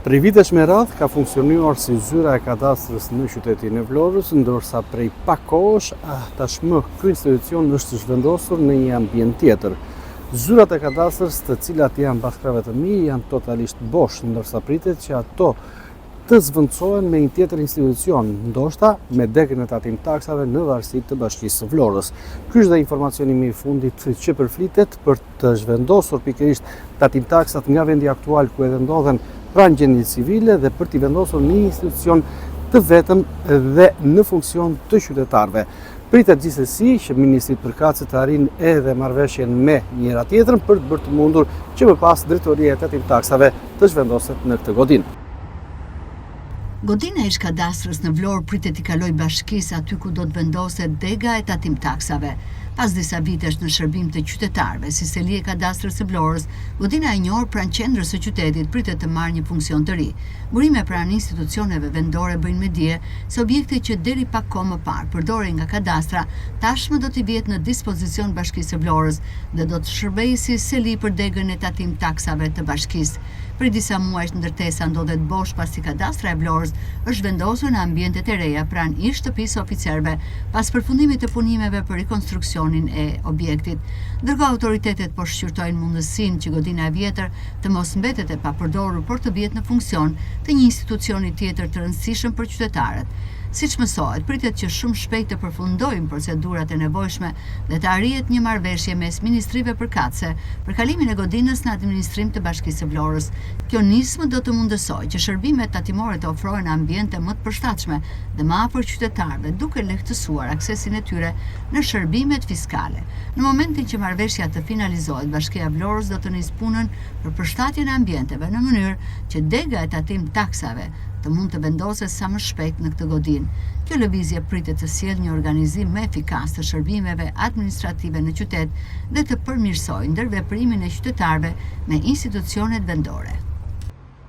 Prej vitesh me radhë ka funksionuar si zyra e kadastrës në qytetin e Vlorës, ndërsa prej pak kohësh tashmë ky institucion është zhvendosur në një ambient tjetër. Zyrat e kadastrës, të cilat janë bashkëve të mi, janë totalisht bosh, ndërsa pritet që ato të zvendësohen me një tjetër institucion, ndoshta me degën e tatim taksave në varësi të Bashkisë së Vlorës. Ky është dhe informacioni më i fundit që përflitet për të zhvendosur pikërisht tatim taksat nga vendi aktual ku edhe ndodhen pranë gjendjes civile dhe për t'i vendosur një institucion të vetëm dhe në funksion të qytetarëve. Pritet gjithsesi që ministrit përkatëse të arrijnë edhe marrëveshjen me njëra tjetrën për të bërë të mundur që më pas drejtoria e tatim taksave të zhvendoset në këtë godinë. Godina e ish-kadastrës në Vlorë pritet i kaloj Bashkisë aty ku do të vendoset dega e tatim taksave. Pas disa vitesh në shërbim të qytetarëve, si seli e kadastrës së Vlorës, godina e njohur pranë qendrës së qytetit pritet të marrë një funksion të ri. Burime pranë institucioneve vendore bëjnë me dije se objekte që deri pak kohë më parë përdoren nga kadastra, tashmë do t'i vjetë në dispozicion Bashkisë së Vlorës dhe do të shërbejë si seli për degën e tatim taksave të Bashkisë. Për disa muajsh ndërtesa ndodhet bosh pasi kadastra e Vlorës është vendosur në ambientet e reja pranë ish shtëpisë oficerëve pas përfundimit të punimeve për rikonstruksionin e objektit. Ndërkohë autoritetet po shqyrtojnë mundësinë që godina e vjetër të mos mbetet e papërdorur por të vjetë në funksion të një institucioni tjetër të rëndësishëm për qytetarët. Siç mësohet, pritet që shumë shpejt të përfundojnë procedurat e nevojshme dhe të arrihet një marrëveshje mes ministrive përkatëse për kalimin e godinës në administrim të Bashkisë së Vlorës. Kjo nismë do të mundësojë që shërbimet tatimore të ofrohen në ambiente më të përshtatshme dhe më afër qytetarëve, duke lehtësuar aksesin e tyre në shërbimet fiskale. Në momentin që marrëveshja të finalizohet, Bashkia e Vlorës do të nisë punën për përshtatjen e ambienteve në mënyrë që dega e tatim taksave të mund të vendoset sa më shpejt në këtë godinë. Kjo lëvizje pritet të sjellë një organizim më efikas të shërbimeve administrative në qytet dhe të përmirësojë ndërveprimin e qytetarëve me institucionet vendore.